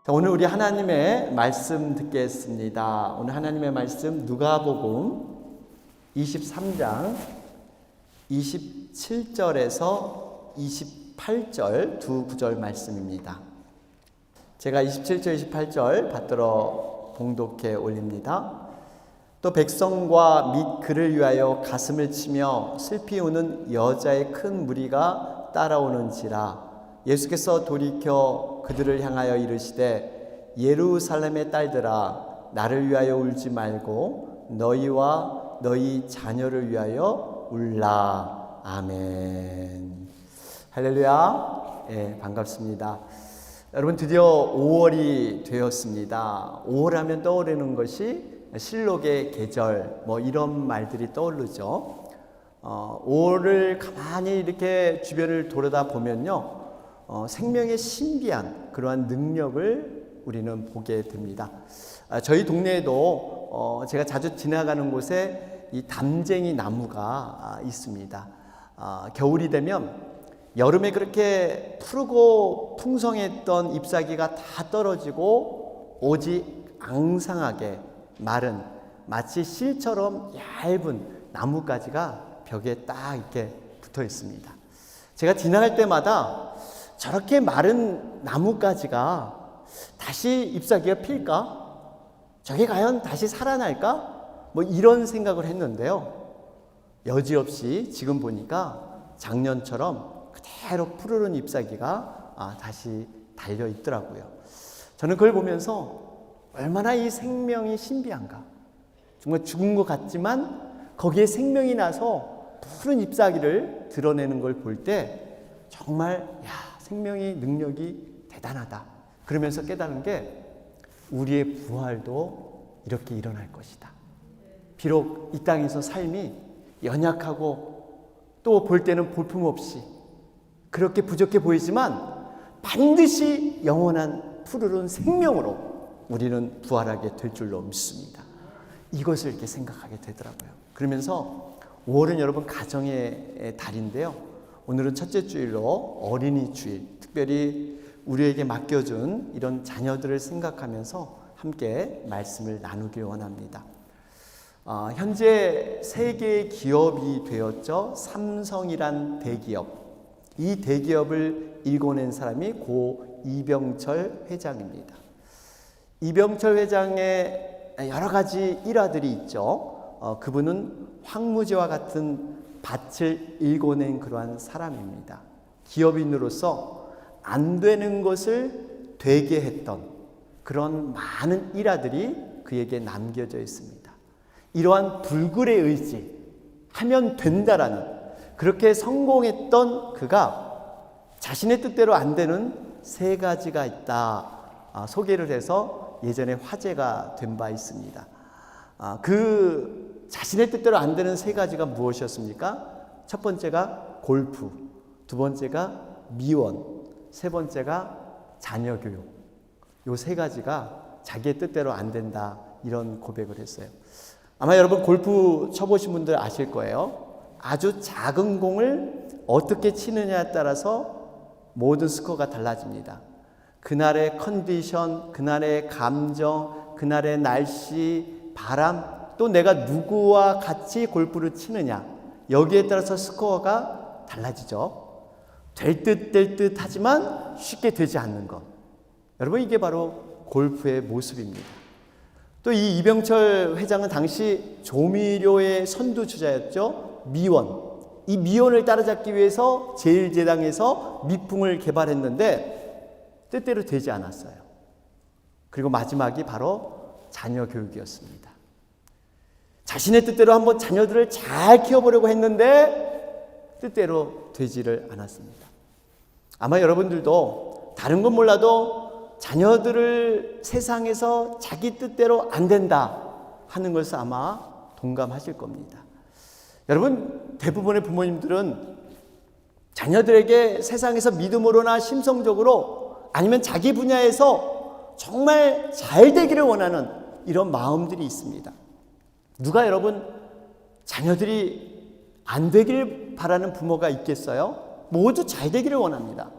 자, 오늘 우리 하나님의 말씀 듣겠습니다. 오늘 하나님의 말씀 누가복음 23장 27절에서 28절 두 구절 말씀입니다. 제가 27절, 28절 받들어 봉독해 올립니다. 또 백성과 및 그를 위하여 가슴을 치며 슬피 우는 여자의 큰 무리가 따라오는지라. 예수께서 돌이켜 그들을 향하여 이르시되 예루살렘의 딸들아 나를 위하여 울지 말고 너희와 너희 자녀를 위하여 울라. 아멘. 할렐루야. 예, 반갑습니다. 여러분, 드디어 5월이 되었습니다. 5월 하면 떠오르는 것이 실록의 계절, 이런 말들이 떠오르죠. 5월을 가만히 이렇게 주변을 돌아다 보면요, 생명의 신비한 그러한 능력을 우리는 보게 됩니다. 저희 동네에도 제가 자주 지나가는 곳에 이 담쟁이 나무가 있습니다. 겨울이 되면 여름에 그렇게 푸르고 풍성했던 잎사귀가 다 떨어지고 오직 앙상하게 마른 마치 실처럼 얇은 나뭇가지가 벽에 딱 이렇게 붙어 있습니다. 제가 지나갈 때마다 저렇게 마른 나뭇가지가 다시 잎사귀가 필까? 저게 과연 다시 살아날까? 이런 생각을 했는데요. 여지없이 지금 보니까 작년처럼 그대로 푸르른 잎사귀가 다시 달려 있더라고요. 저는 그걸 보면서 얼마나 이 생명이 신비한가. 정말 죽은 것 같지만 거기에 생명이 나서 푸른 잎사귀를 드러내는 걸 볼 때 정말 생명의 능력이 대단하다. 그러면서 깨달은 게 우리의 부활도 이렇게 일어날 것이다. 비록 이 땅에서 삶이 연약하고 또 볼 때는 볼품없이 그렇게 부족해 보이지만 반드시 영원한 푸르른 생명으로 우리는 부활하게 될 줄로 믿습니다. 이것을 이렇게 생각하게 되더라고요. 그러면서 5월은 여러분 가정의 달인데요. 오늘은 첫째 주일로 어린이 주일, 특별히 우리에게 맡겨준 이런 자녀들을 생각하면서 함께 말씀을 나누길 원합니다. 현재 세계의 기업이 되었죠. 삼성이란 대기업. 이 대기업을 일궈낸 사람이 고 이병철 회장입니다. 이병철 회장의 여러 가지 일화들이 있죠. 그분은 황무지와 같은 밭을 일궈낸 그러한 사람입니다. 기업인으로서 안 되는 것을 되게 했던 그런 많은 일화들이 그에게 남겨져 있습니다. 이러한 불굴의 의지, 하면 된다라는 그렇게 성공했던 그가 자신의 뜻대로 안 되는 세 가지가 있다. 소개를 해서 예전에 화제가 된 바 있습니다. 그 자신의 뜻대로 안 되는 세 가지가 무엇이었습니까? 첫 번째가 골프, 두 번째가 미원, 세 번째가 자녀 교육. 요 세 가지가 자기의 뜻대로 안 된다, 이런 고백을 했어요. 아마 여러분 골프 쳐보신 분들 아실 거예요. 아주 작은 공을 어떻게 치느냐에 따라서 모든 스코어가 달라집니다. 그날의 컨디션, 그날의 감정, 그날의 날씨, 바람, 또 내가 누구와 같이 골프를 치느냐, 여기에 따라서 스코어가 달라지죠. 될 듯 하지만 쉽게 되지 않는 것. 여러분, 이게 바로 골프의 모습입니다. 또 이 이병철 회장은 당시 조미료의 선두주자였죠. 미원. 이 미원을 따라잡기 위해서 제1제당에서 미풍을 개발했는데 뜻대로 되지 않았어요. 그리고 마지막이 바로 자녀 교육이었습니다. 자신의 뜻대로 한번 자녀들을 잘 키워보려고 했는데 뜻대로 되지를 않았습니다. 아마 여러분들도 다른 건 몰라도 자녀들을 세상에서 자기 뜻대로 안 된다 하는 것을 아마 동감하실 겁니다. 여러분, 대부분의 부모님들은 자녀들에게 세상에서 믿음으로나 심성적으로 아니면 자기 분야에서 정말 잘 되기를 원하는 이런 마음들이 있습니다. 누가 여러분 자녀들이 안 되길 바라는 부모가 있겠어요? 모두 잘 되기를 원합니다.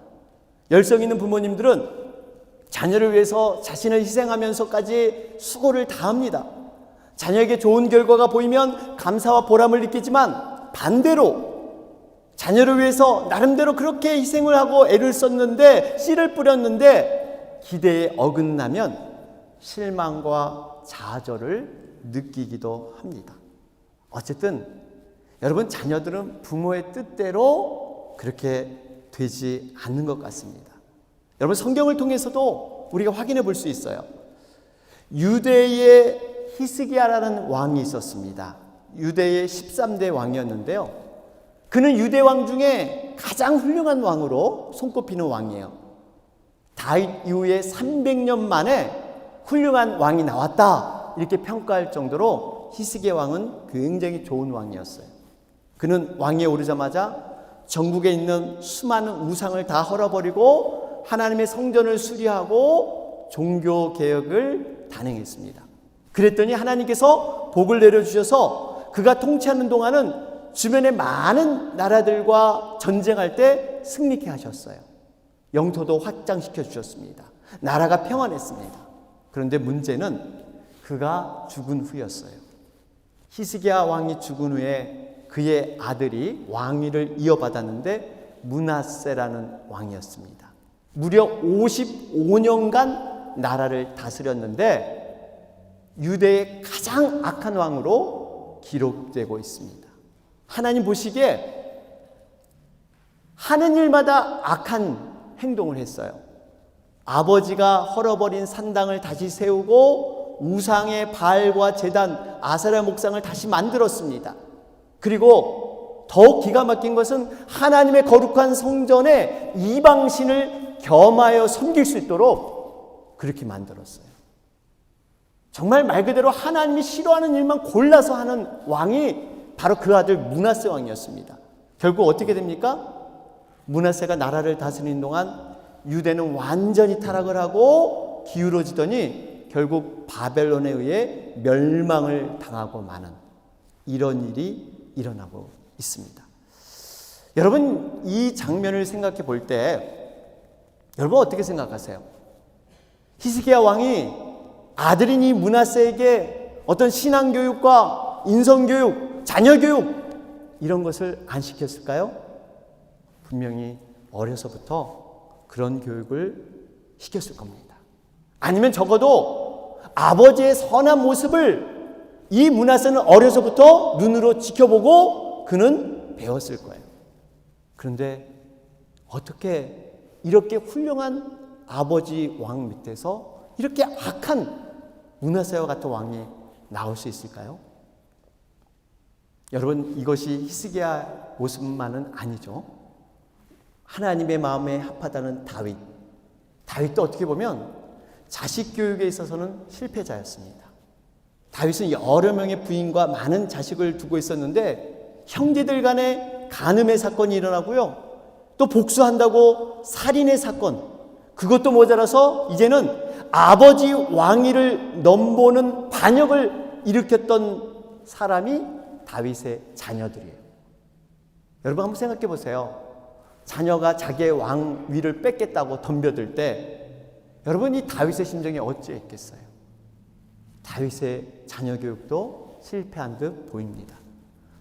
열성 있는 부모님들은 자녀를 위해서 자신을 희생하면서까지 수고를 다합니다. 자녀에게 좋은 결과가 보이면 감사와 보람을 느끼지만 반대로 자녀를 위해서 나름대로 그렇게 희생을 하고 애를 썼는데 씨를 뿌렸는데 기대에 어긋나면 실망과 좌절을 느끼기도 합니다. 어쨌든 여러분, 자녀들은 부모의 뜻대로 그렇게 되지 않는 것 같습니다. 여러분, 성경을 통해서도 우리가 확인해 볼 수 있어요. 유대의 히스기야라는 왕이 있었습니다. 유대의 13대 왕이었는데요. 그는 유대 왕 중에 가장 훌륭한 왕으로 손꼽히는 왕이에요. 다윗 이후에 300년 만에 훌륭한 왕이 나왔다, 이렇게 평가할 정도로 히스기야 왕은 굉장히 좋은 왕이었어요. 그는 왕위에 오르자마자 전국에 있는 수많은 우상을 다 헐어버리고 하나님의 성전을 수리하고 종교 개혁을 단행했습니다. 그랬더니 하나님께서 복을 내려주셔서 그가 통치하는 동안은 주변의 많은 나라들과 전쟁할 때 승리케 하셨어요. 영토도 확장시켜 주셨습니다. 나라가 평안했습니다. 그런데 문제는 그가 죽은 후였어요. 히스기야 왕이 죽은 후에 그의 아들이 왕위를 이어받았는데 므낫세라는 왕이었습니다. 무려 55년간 나라를 다스렸는데 유대의 가장 악한 왕으로 기록되고 있습니다. 하나님 보시기에 하는 일마다 악한 행동을 했어요. 아버지가 헐어버린 산당을 다시 세우고 우상의 바알과 제단, 아세라 목상을 다시 만들었습니다. 그리고 더 기가 막힌 것은 하나님의 거룩한 성전에 이방신을 겸하여 섬길 수 있도록 그렇게 만들었어요. 정말 말 그대로 하나님이 싫어하는 일만 골라서 하는 왕이 바로 그 아들 므낫세 왕이었습니다. 결국 어떻게 됩니까? 므낫세가 나라를 다스리는 동안 유대는 완전히 타락을 하고 기울어지더니 결국 바벨론에 의해 멸망을 당하고 마는 이런 일이 일어나고 있습니다. 여러분, 이 장면을 생각해 볼 때 여러분 어떻게 생각하세요? 히스기야 왕이 아들인 이 므낫세에게 어떤 신앙교육과 인성교육, 자녀교육 이런 것을 안 시켰을까요? 분명히 어려서부터 그런 교육을 시켰을 겁니다. 아니면 적어도 아버지의 선한 모습을 이 므낫세는 어려서부터 눈으로 지켜보고 그는 배웠을 거예요. 그런데 어떻게 이렇게 훌륭한 아버지 왕 밑에서 이렇게 악한 므낫세와 같은 왕이 나올 수 있을까요? 여러분, 이것이 히스기야 모습만은 아니죠. 하나님의 마음에 합하다는 다윗도 어떻게 보면 자식 교육에 있어서는 실패자였습니다. 다윗은 여러 명의 부인과 많은 자식을 두고 있었는데 형제들 간에 간음의 사건이 일어나고요, 또 복수한다고 살인의 사건, 그것도 모자라서 이제는 아버지 왕위를 넘보는 반역을 일으켰던 사람이 다윗의 자녀들이에요. 여러분 한번 생각해 보세요. 자녀가 자기의 왕위를 뺏겠다고 덤벼들 때 여러분, 이 다윗의 심정이 어찌했겠어요? 다윗의 자녀 교육도 실패한 듯 보입니다.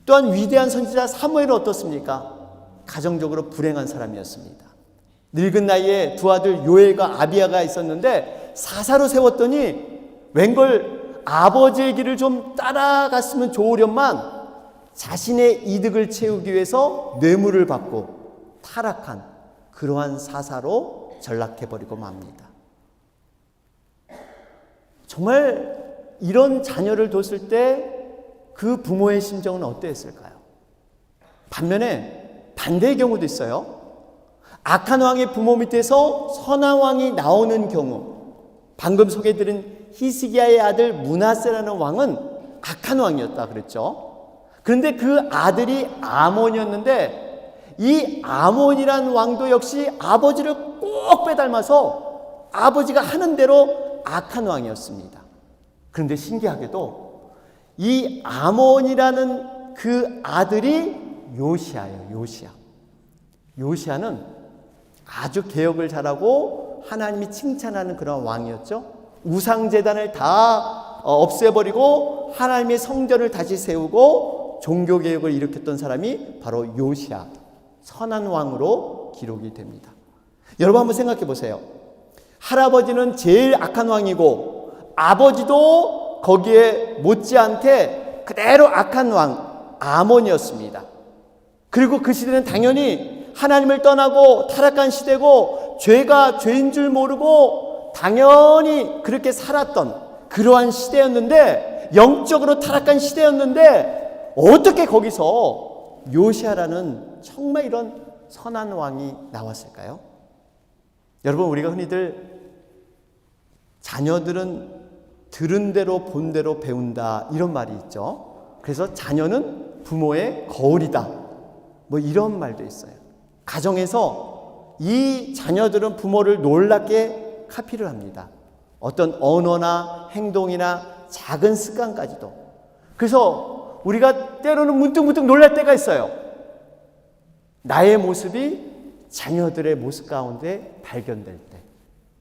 또한 위대한 선지자 사무엘은 어떻습니까? 가정적으로 불행한 사람이었습니다. 늙은 나이에 두 아들 요엘과 아비야가 있었는데 사사로 세웠더니 웬걸 아버지의 길을 좀 따라갔으면 좋으련만 자신의 이득을 채우기 위해서 뇌물을 받고 타락한 그러한 사사로 전락해버리고 맙니다. 정말 이런 자녀를 뒀을 때 그 부모의 심정은 어땠을까요? 반면에 반대의 경우도 있어요. 악한 왕의 부모 밑에서 선한 왕이 나오는 경우, 방금 소개해드린 히스기야의 아들 므낫세라는 왕은 악한 왕이었다 그랬죠. 그런데 그 아들이 아몬이었는데 이 아몬이란 왕도 역시 아버지를 꼭 빼닮아서 아버지가 하는 대로 악한 왕이었습니다. 그런데 신기하게도 이 아몬이라는 그 아들이 요시아예요. 요시아는 아주 개혁을 잘하고 하나님이 칭찬하는 그런 왕이었죠. 우상제단을 다 없애버리고 하나님의 성전을 다시 세우고 종교개혁을 일으켰던 사람이 바로 요시야, 선한 왕으로 기록이 됩니다. 여러분 한번 생각해 보세요. 할아버지는 제일 악한 왕이고 아버지도 거기에 못지않게 그대로 악한 왕 아몬이었습니다. 그리고 그 시대는 당연히 하나님을 떠나고 타락한 시대고 죄가 죄인 줄 모르고 당연히 그렇게 살았던 그러한 시대였는데, 영적으로 타락한 시대였는데 어떻게 거기서 요시야라는 정말 이런 선한 왕이 나왔을까요? 여러분, 우리가 흔히들 자녀들은 들은 대로 본 대로 배운다 이런 말이 있죠. 그래서 자녀는 부모의 거울이다 뭐 이런 말도 있어요. 가정에서 이 자녀들은 부모를 놀랍게 카피를 합니다. 어떤 언어나 행동이나 작은 습관까지도. 그래서 우리가 때로는 문득문득 놀랄 때가 있어요. 나의 모습이 자녀들의 모습 가운데 발견될 때.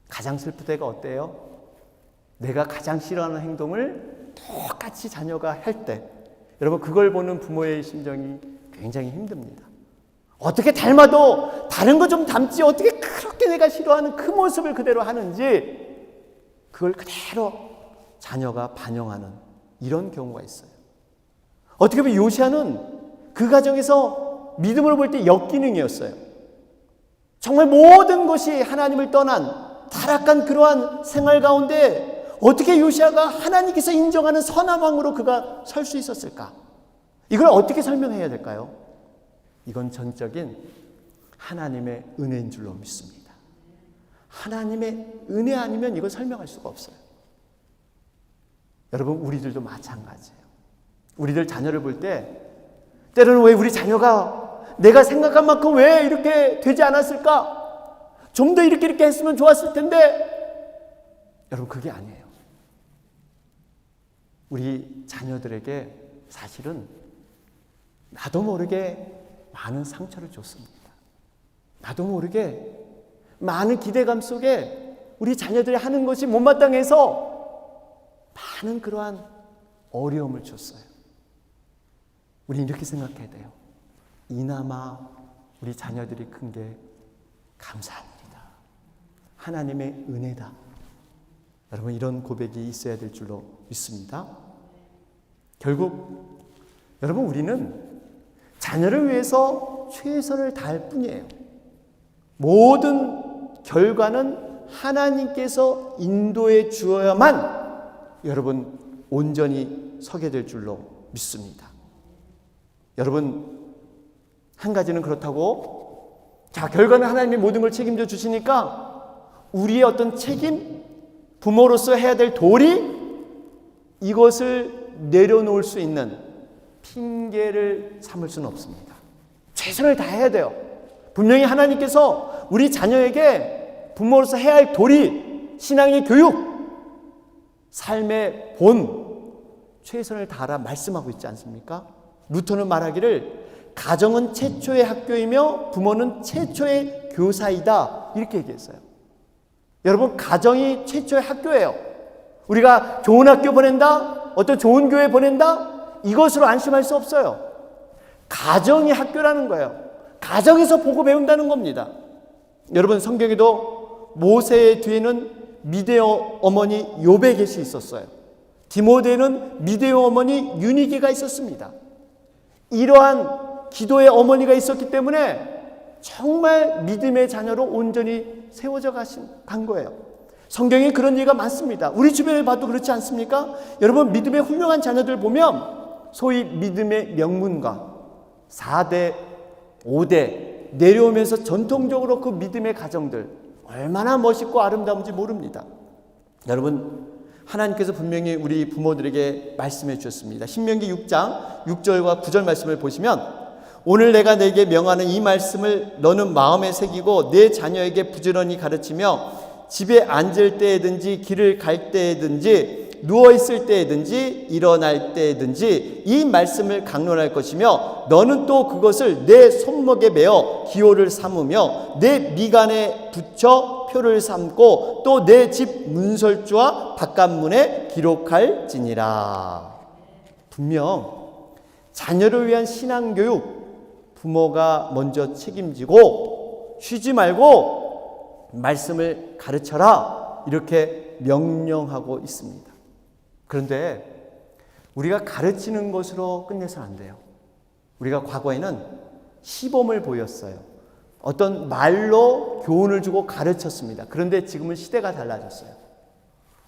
가장 슬플 때가 어때요? 내가 가장 싫어하는 행동을 똑같이 자녀가 할 때, 여러분 그걸 보는 부모의 심정이 굉장히 힘듭니다. 어떻게 닮아도 다른 거 좀 닮지 어떻게 그렇게 내가 싫어하는 그 모습을 그대로 하는지, 그걸 그대로 자녀가 반영하는 이런 경우가 있어요. 어떻게 보면 요시야는 그 가정에서 믿음으로 볼 때 역기능이었어요. 정말 모든 것이 하나님을 떠난 타락한 그러한 생활 가운데 어떻게 요시야가 하나님께서 인정하는 선한 왕으로 그가 설 수 있었을까? 이걸 어떻게 설명해야 될까요? 이건 전적인 하나님의 은혜인 줄로 믿습니다. 하나님의 은혜 아니면 이걸 설명할 수가 없어요. 여러분, 우리들도 마찬가지예요. 우리들 자녀를 볼 때 때로는 왜 우리 자녀가 내가 생각한 만큼 왜 이렇게 되지 않았을까? 좀 더 이렇게 했으면 좋았을 텐데. 여러분, 그게 아니에요. 우리 자녀들에게 사실은 나도 모르게 많은 상처를 줬습니다. 나도 모르게 많은 기대감 속에 우리 자녀들이 하는 것이 못마땅해서 많은 그러한 어려움을 줬어요. 우리 이렇게 생각해야 돼요. 이나마 우리 자녀들이 큰 게 감사한 일이다. 하나님의 은혜다. 여러분, 이런 고백이 있어야 될 줄로 믿습니다. 결국 여러분, 우리는 자녀를 위해서 최선을 다할 뿐이에요. 모든 결과는 하나님께서 인도해 주어야만 여러분 온전히 서게 될 줄로 믿습니다. 여러분, 한 가지는 그렇다고, 자, 결과는 하나님이 모든 걸 책임져 주시니까 우리의 어떤 책임, 부모로서 해야 될 도리, 이것을 내려놓을 수 있는 핑계를 삼을 수는 없습니다. 최선을 다해야 돼요. 분명히 하나님께서 우리 자녀에게 부모로서 해야 할 도리, 신앙의 교육, 삶의 본, 최선을 다하라 말씀하고 있지 않습니까? 루터는 말하기를 가정은 최초의 학교이며 부모는 최초의 교사이다, 이렇게 얘기했어요. 여러분, 가정이 최초의 학교예요. 우리가 좋은 학교 보낸다, 어떤 좋은 교회 보낸다, 이것으로 안심할 수 없어요. 가정이 학교라는 거예요. 가정에서 보고 배운다는 겁니다. 여러분, 성경에도 모세의 뒤에는 미디의 어머니 요베겟이 있었어요. 디모데는 미디의 어머니 유니게가 있었습니다. 이러한 기도의 어머니가 있었기 때문에 정말 믿음의 자녀로 온전히 세워져 간 거예요. 성경에 그런 얘기가 많습니다. 우리 주변에 봐도 그렇지 않습니까? 여러분, 믿음의 훌륭한 자녀들 보면 소위 믿음의 명문가 4대, 5대 내려오면서 전통적으로 그 믿음의 가정들 얼마나 멋있고 아름다운지 모릅니다. 여러분, 하나님께서 분명히 우리 부모들에게 말씀해 주셨습니다. 신명기 6장 6절과 9절 말씀을 보시면, 오늘 내가 내게 명하는 이 말씀을 너는 마음에 새기고 내 자녀에게 부지런히 가르치며 집에 앉을 때에든지 길을 갈 때에든지 누워있을 때에든지 일어날 때에든지 이 말씀을 강론할 것이며, 너는 또 그것을 내 손목에 매어 기호를 삼으며 내 미간에 붙여 표를 삼고 또 내 집 문설주와 바깥문에 기록할지니라. 분명 자녀를 위한 신앙교육 부모가 먼저 책임지고 쉬지 말고 말씀을 가르쳐라 이렇게 명령하고 있습니다. 그런데 우리가 가르치는 것으로 끝내서는 안 돼요. 우리가 과거에는 시범을 보였어요. 어떤 말로 교훈을 주고 가르쳤습니다. 그런데 지금은 시대가 달라졌어요.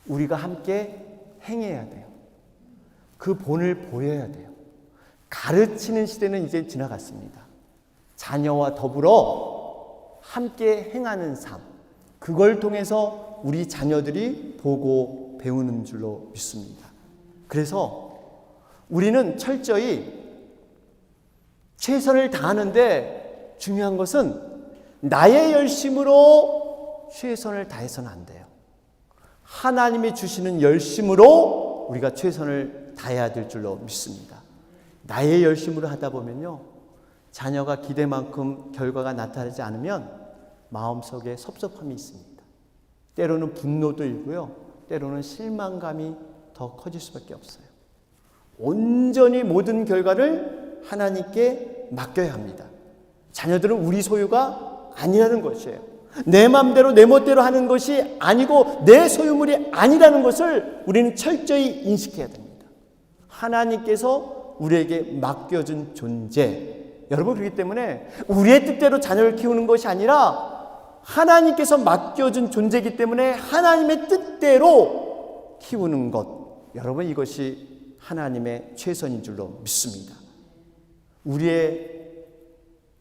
우리가 함께 행해야 돼요. 그 본을 보여야 돼요. 가르치는 시대는 이제 지나갔습니다. 자녀와 더불어 함께 행하는 삶, 그걸 통해서 우리 자녀들이 보고 배우는 줄로 믿습니다. 그래서 우리는 철저히 최선을 다하는데 중요한 것은 나의 열심으로 최선을 다해서는 안 돼요. 하나님이 주시는 열심으로 우리가 최선을 다해야 될 줄로 믿습니다. 나의 열심으로 하다 보면요, 자녀가 기대만큼 결과가 나타나지 않으면 마음속에 섭섭함이 있습니다. 때로는 분노도 일고요, 때로는 실망감이 더 커질 수밖에 없어요. 온전히 모든 결과를 하나님께 맡겨야 합니다. 자녀들은 우리 소유가 아니라는 것이에요. 내 마음대로 내 멋대로 하는 것이 아니고 내 소유물이 아니라는 것을 우리는 철저히 인식해야 됩니다. 하나님께서 우리에게 맡겨준 존재, 여러분, 그렇기 때문에 우리의 뜻대로 자녀를 키우는 것이 아니라 하나님께서 맡겨준 존재이기 때문에 하나님의 뜻대로 키우는 것, 여러분, 이것이 하나님의 최선인 줄로 믿습니다. 우리의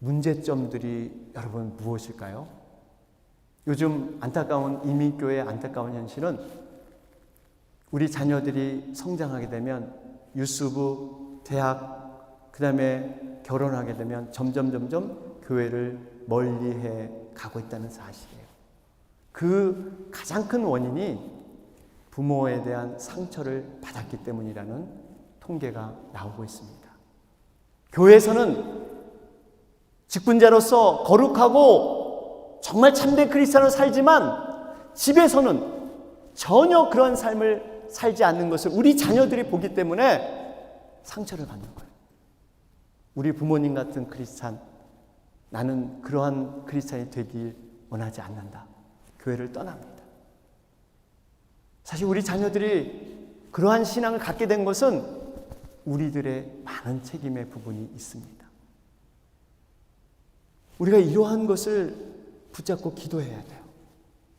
문제점들이 여러분 무엇일까요? 요즘 안타까운 이민교회의 안타까운 현실은 우리 자녀들이 성장하게 되면 유수부, 대학, 그 다음에 결혼하게 되면 점점 교회를 멀리해 가고 있다는 사실이에요. 그 가장 큰 원인이 부모에 대한 상처를 받았기 때문이라는 통계가 나오고 있습니다. 교회에서는 직분자로서 거룩하고 정말 참된 크리스찬으로 살지만 집에서는 전혀 그런 삶을 살지 않는 것을 우리 자녀들이 보기 때문에 상처를 받는 거예요. 우리 부모님 같은 크리스찬, 나는 그러한 크리스찬이 되길 원하지 않는다. 교회를 떠납니다. 사실 우리 자녀들이 그러한 신앙을 갖게 된 것은 우리들의 많은 책임의 부분이 있습니다. 우리가 이러한 것을 붙잡고 기도해야 돼요.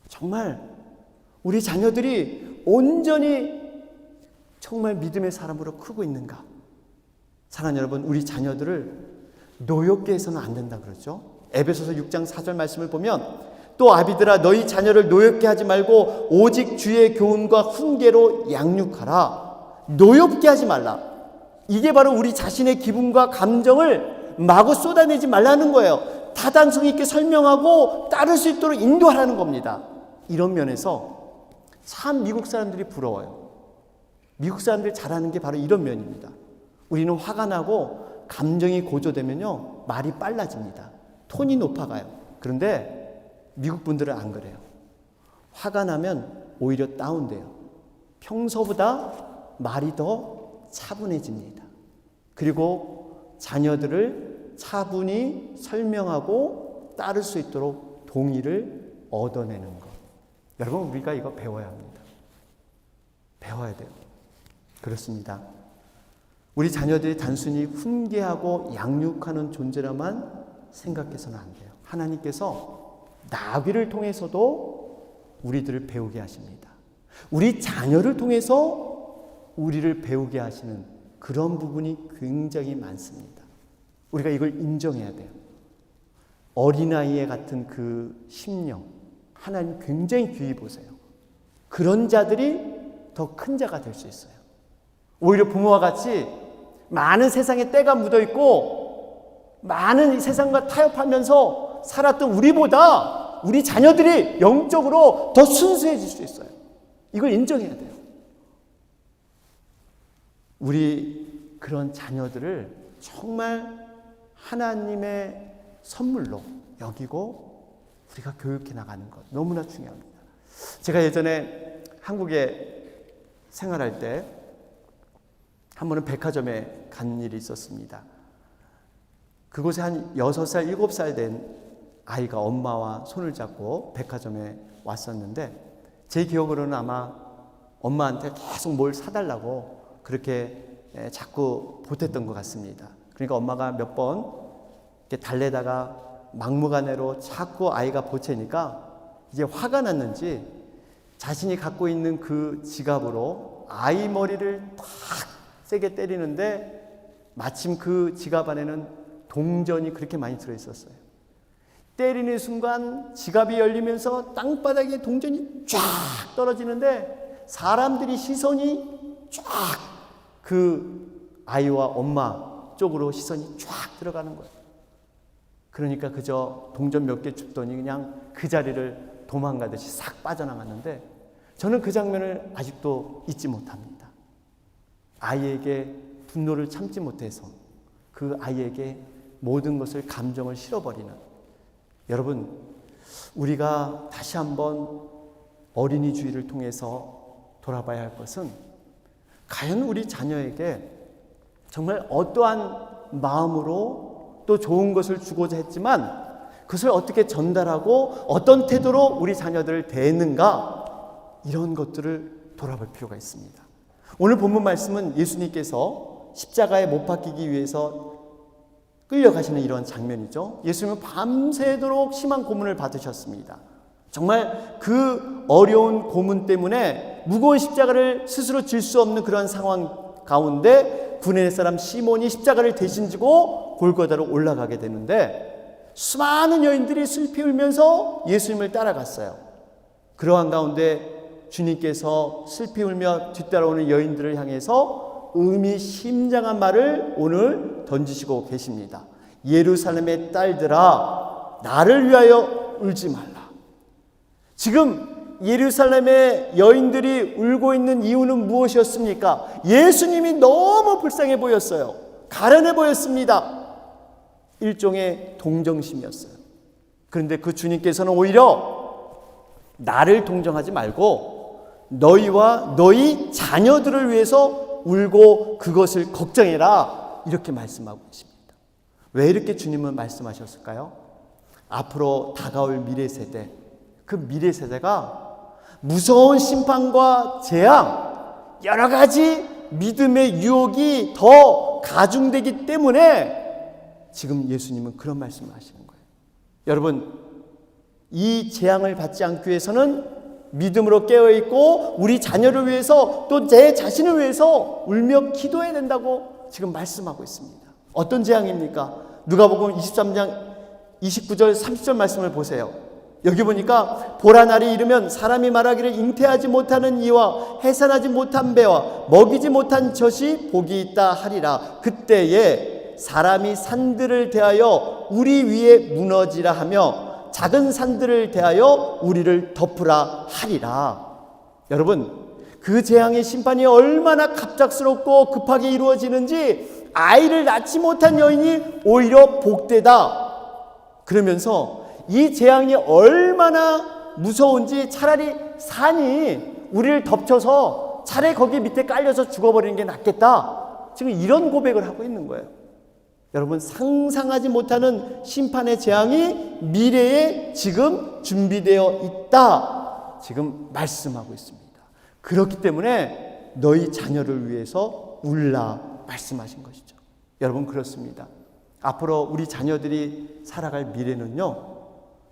정말 우리 자녀들이 온전히 정말 믿음의 사람으로 크고 있는가? 사랑하는 여러분, 우리 자녀들을 노엽게 해서는 안 된다 그러죠. 에베소서 6장 4절 말씀을 보면 또 아비들아 너희 자녀를 노엽게 하지 말고 오직 주의 교훈과 훈계로 양육하라. 노엽게 하지 말라. 이게 바로 우리 자신의 기분과 감정을 마구 쏟아내지 말라는 거예요. 타당성 있게 설명하고 따를 수 있도록 인도하라는 겁니다. 이런 면에서 참 미국 사람들이 부러워요. 미국 사람들이 잘하는 게 바로 이런 면입니다. 우리는 화가 나고 감정이 고조되면요, 말이 빨라집니다. 톤이 높아가요. 그런데 미국 분들은 안 그래요. 화가 나면 오히려 다운돼요. 평소보다 말이 더 차분해집니다. 그리고 자녀들을 차분히 설명하고 따를 수 있도록 동의를 얻어내는 것. 여러분, 우리가 이거 배워야 합니다. 배워야 돼요. 그렇습니다. 우리 자녀들이 단순히 훈계하고 양육하는 존재라만 생각해서는 안 돼요. 하나님께서 나귀를 통해서도 우리들을 배우게 하십니다. 우리 자녀를 통해서 우리를 배우게 하시는 그런 부분이 굉장히 많습니다. 우리가 이걸 인정해야 돼요. 어린아이의 같은 그 심령, 하나님 굉장히 귀히 보세요. 그런 자들이 더 큰 자가 될 수 있어요. 오히려 부모와 같이 많은 세상에 때가 묻어있고 많은 세상과 타협하면서 살았던 우리보다 우리 자녀들이 영적으로 더 순수해질 수 있어요. 이걸 인정해야 돼요. 우리 그런 자녀들을 정말 하나님의 선물로 여기고 우리가 교육해 나가는 것 너무나 중요합니다. 제가 예전에 한국에 생활할 때 한 번은 백화점에 간 일이 있었습니다. 그곳에 한 6살, 7살 된 아이가 엄마와 손을 잡고 백화점에 왔었는데 제 기억으로는 아마 엄마한테 계속 뭘 사달라고 그렇게 자꾸 보탰던 것 같습니다. 그러니까 엄마가 몇 번 이렇게 달래다가 막무가내로 자꾸 아이가 보채니까 이제 화가 났는지 자신이 갖고 있는 그 지갑으로 아이 머리를 탁 세게 때리는데 마침 그 지갑 안에는 동전이 그렇게 많이 들어있었어요. 때리는 순간 지갑이 열리면서 땅바닥에 동전이 쫙 떨어지는데 사람들이 시선이 쫙 그 아이와 엄마 쪽으로 시선이 쫙 들어가는 거예요. 그러니까 그저 동전 몇 개 줍더니 그냥 그 자리를 도망가듯이 싹 빠져나갔는데 저는 그 장면을 아직도 잊지 못합니다. 아이에게 분노를 참지 못해서 그 아이에게 모든 것을 감정을 실어버리는 여러분, 우리가 다시 한번 어린이 주의를 통해서 돌아봐야 할 것은 과연 우리 자녀에게 정말 어떠한 마음으로 또 좋은 것을 주고자 했지만 그것을 어떻게 전달하고 어떤 태도로 우리 자녀들을 대했는가, 이런 것들을 돌아볼 필요가 있습니다. 오늘 본문 말씀은 예수님께서 십자가에 못 박히기 위해서 끌려가시는 이런 장면이죠. 예수님은 밤새도록 심한 고문을 받으셨습니다. 정말 그 어려운 고문 때문에 무거운 십자가를 스스로 질 수 없는 그런 상황 가운데 구레네 사람 시몬이 십자가를 대신 지고 골고다로 올라가게 되는데 수많은 여인들이 슬피 울면서 예수님을 따라갔어요. 그러한 가운데 주님께서 슬피 울며 뒤따라오는 여인들을 향해서 의미심장한 말을 오늘 던지시고 계십니다. 예루살렘의 딸들아, 나를 위하여 울지 말라. 지금 예루살렘의 여인들이 울고 있는 이유는 무엇이었습니까? 예수님이 너무 불쌍해 보였어요. 가련해 보였습니다. 일종의 동정심이었어요. 그런데 그 주님께서는 오히려 나를 동정하지 말고 너희와 너희 자녀들을 위해서 울고 그것을 걱정해라, 이렇게 말씀하고 계십니다. 왜 이렇게 주님은 말씀하셨을까요? 앞으로 다가올 미래 세대, 그 미래 세대가 무서운 심판과 재앙, 여러 가지 믿음의 유혹이 더 가중되기 때문에 지금 예수님은 그런 말씀을 하시는 거예요. 여러분, 이 재앙을 받지 않기 위해서는 믿음으로 깨어있고 우리 자녀를 위해서 또 제 자신을 위해서 울며 기도해야 된다고 지금 말씀하고 있습니다. 어떤 재앙입니까? 누가복음 23장 29절 30절 말씀을 보세요. 여기 보니까 보라 날이 이르면 사람이 말하기를 잉태하지 못하는 이와 해산하지 못한 배와 먹이지 못한 젖이 복이 있다 하리라. 그때에 사람이 산들을 대하여 우리 위에 무너지라 하며 작은 산들을 대하여 우리를 덮으라 하리라. 여러분, 그 재앙의 심판이 얼마나 갑작스럽고 급하게 이루어지는지 아이를 낳지 못한 여인이 오히려 복되다 그러면서 이 재앙이 얼마나 무서운지 차라리 산이 우리를 덮쳐서 차라리 거기 밑에 깔려서 죽어버리는 게 낫겠다, 지금 이런 고백을 하고 있는 거예요. 여러분, 상상하지 못하는 심판의 재앙이 미래에 지금 준비되어 있다, 지금 말씀하고 있습니다. 그렇기 때문에 너희 자녀를 위해서 울라 말씀하신 것이죠. 여러분, 그렇습니다. 앞으로 우리 자녀들이 살아갈 미래는요,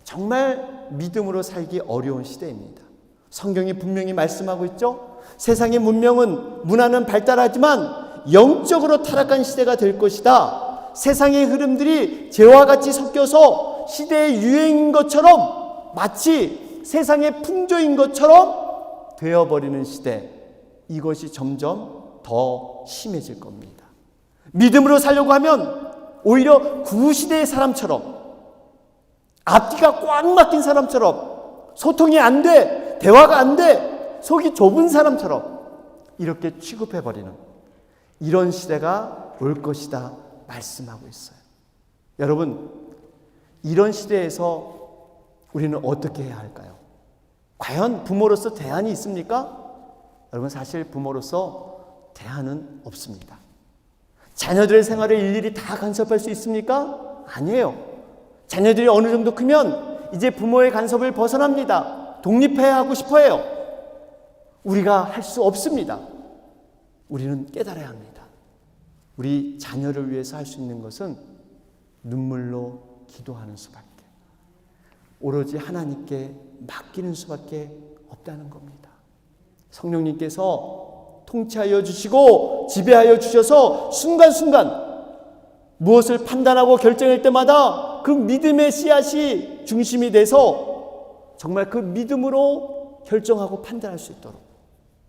정말 믿음으로 살기 어려운 시대입니다. 성경이 분명히 말씀하고 있죠. 세상의 문화는 발달하지만 영적으로 타락한 시대가 될 것이다. 세상의 흐름들이 죄와 같이 섞여서 시대의 유행인 것처럼, 마치 세상의 풍조인 것처럼 되어버리는 시대, 이것이 점점 더 심해질 겁니다. 믿음으로 살려고 하면 오히려 구시대의 사람처럼, 앞뒤가 꽉 막힌 사람처럼, 소통이 안 돼, 대화가 안 돼, 속이 좁은 사람처럼 이렇게 취급해버리는 이런 시대가 올 것이다 말씀하고 있어요. 여러분, 이런 시대에서 우리는 어떻게 해야 할까요? 과연 부모로서 대안이 있습니까? 여러분, 사실 부모로서 대안은 없습니다. 자녀들의 생활을 일일이 다 간섭할 수 있습니까? 아니에요. 자녀들이 어느 정도 크면 이제 부모의 간섭을 벗어납니다. 독립해야 하고 싶어해요. 우리가 할 수 없습니다. 우리는 깨달아야 합니다. 우리 자녀를 위해서 할 수 있는 것은 눈물로 기도하는 수밖에, 오로지 하나님께 맡기는 수밖에 없다는 겁니다. 성령님께서 통치하여 주시고 지배하여 주셔서 순간순간 무엇을 판단하고 결정할 때마다 그 믿음의 씨앗이 중심이 돼서 정말 그 믿음으로 결정하고 판단할 수 있도록,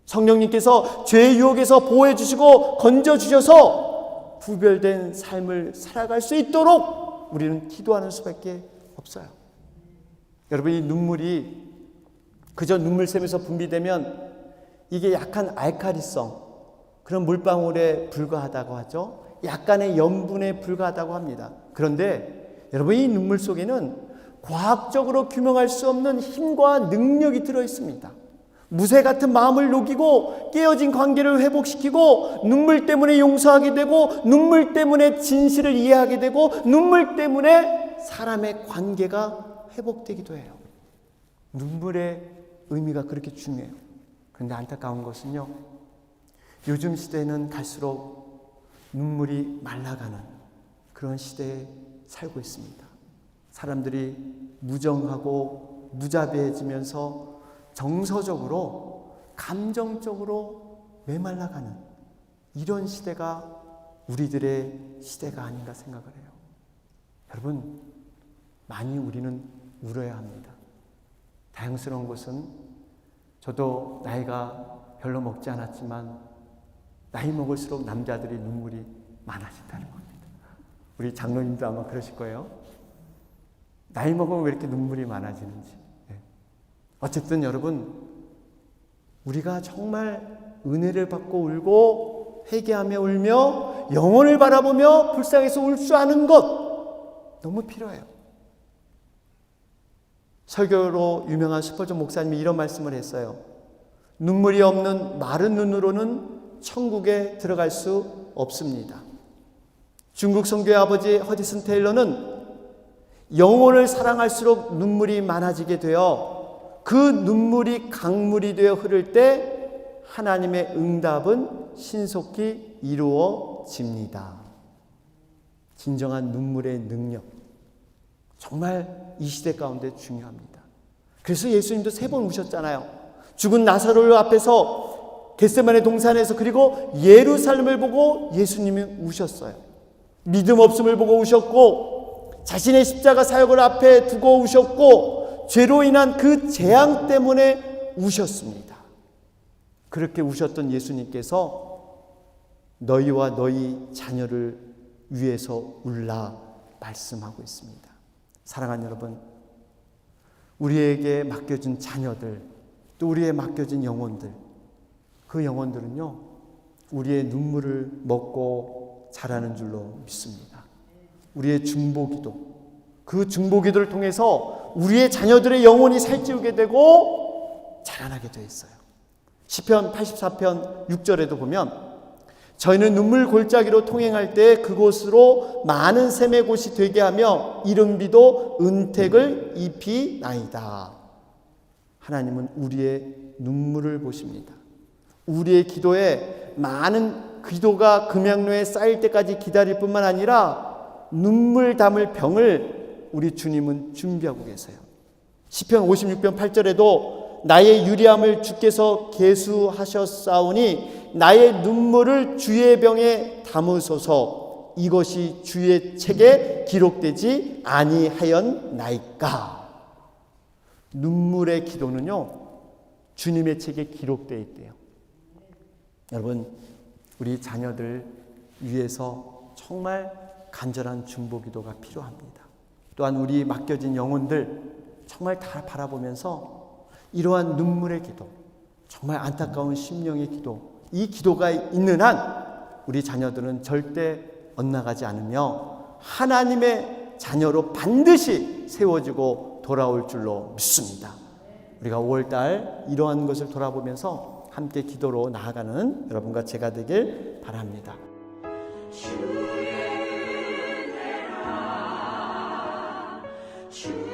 성령님께서 죄의 유혹에서 보호해 주시고 건져 주셔서 구별된 삶을 살아갈 수 있도록 우리는 기도하는 수밖에 없어요. 여러분, 이 눈물이 그저 눈물샘에서 분비되면 이게 약한 알칼리성, 그런 물방울에 불과하다고 하죠. 약간의 염분에 불과하다고 합니다. 그런데 여러분, 이 눈물 속에는 과학적으로 규명할 수 없는 힘과 능력이 들어 있습니다. 무쇠 같은 마음을 녹이고 깨어진 관계를 회복시키고, 눈물 때문에 용서하게 되고, 눈물 때문에 진실을 이해하게 되고, 눈물 때문에 사람의 관계가 회복되기도 해요. 눈물의 의미가 그렇게 중요해요. 그런데 안타까운 것은요, 요즘 시대는 갈수록 눈물이 말라가는 그런 시대에 살고 있습니다. 사람들이 무정하고 무자비해지면서 정서적으로, 감정적으로 메말라가는 이런 시대가 우리들의 시대가 아닌가 생각을 해요. 여러분, 많이 우리는 울어야 합니다. 다행스러운 것은 저도 나이가 별로 먹지 않았지만 나이 먹을수록 남자들이 눈물이 많아진다는 겁니다. 우리 장로님도 아마 그러실 거예요. 나이 먹으면 왜 이렇게 눈물이 많아지는지. 어쨌든 여러분, 우리가 정말 은혜를 받고 울고 회개하며 울며 영혼을 바라보며 불쌍해서 울 수 아는 것 너무 필요해요. 설교로 유명한 스펄전 목사님이 이런 말씀을 했어요. 눈물이 없는 마른 눈으로는 천국에 들어갈 수 없습니다. 중국 선교의 아버지 허디슨 테일러는 영혼을 사랑할수록 눈물이 많아지게 되어 그 눈물이 강물이 되어 흐를 때 하나님의 응답은 신속히 이루어집니다. 진정한 눈물의 능력, 정말 이 시대 가운데 중요합니다. 그래서 예수님도 3번 우셨잖아요. 죽은 나사로 앞에서 겟세마네 동산에서, 그리고 예루살렘을 보고 예수님이 우셨어요. 믿음 없음을 보고 우셨고, 자신의 십자가 사역을 앞에 두고 우셨고, 죄로 인한 그 재앙 때문에 우셨습니다. 그렇게 우셨던 예수님께서 너희와 너희 자녀를 위해서 울라 말씀하고 있습니다. 사랑하는 여러분, 우리에게 맡겨진 자녀들, 또 우리에게 맡겨진 영혼들, 그 영혼들은요, 우리의 눈물을 먹고 자라는 줄로 믿습니다. 우리의 중보기도, 그 중보기도를 통해서 우리의 자녀들의 영혼이 살찌우게 되고 자라나게 되어 있어요. 시편 84편 6절에도 보면 저희는 눈물 골짜기로 통행할 때 그곳으로 많은 샘의 곳이 되게 하며 이른비도 은택을 입히나이다. 하나님은 우리의 눈물을 보십니다. 우리의 기도에 많은 기도가 금양로에 쌓일 때까지 기다릴 뿐만 아니라 눈물 담을 병을 우리 주님은 준비하고 계세요. 시편 56편 8절에도 나의 유리함을 주께서 계수하셨사오니 나의 눈물을 주의 병에 담으소서. 이것이 주의 책에 기록되지 아니하였나이까. 눈물의 기도는요, 주님의 책에 기록되어 있대요. 여러분, 우리 자녀들 위해서 정말 간절한 중보기도가 필요합니다. 또한 우리 맡겨진 영혼들 정말 다 바라보면서 이러한 눈물의 기도, 정말 안타까운 심령의 기도, 이 기도가 있는 한 우리 자녀들은 절대 엇나가지 않으며 하나님의 자녀로 반드시 세워지고 돌아올 줄로 믿습니다. 우리가 5월달 이러한 것을 돌아보면서 함께 기도로 나아가는 여러분과 제가 되길 바랍니다. 주의 은혜라 주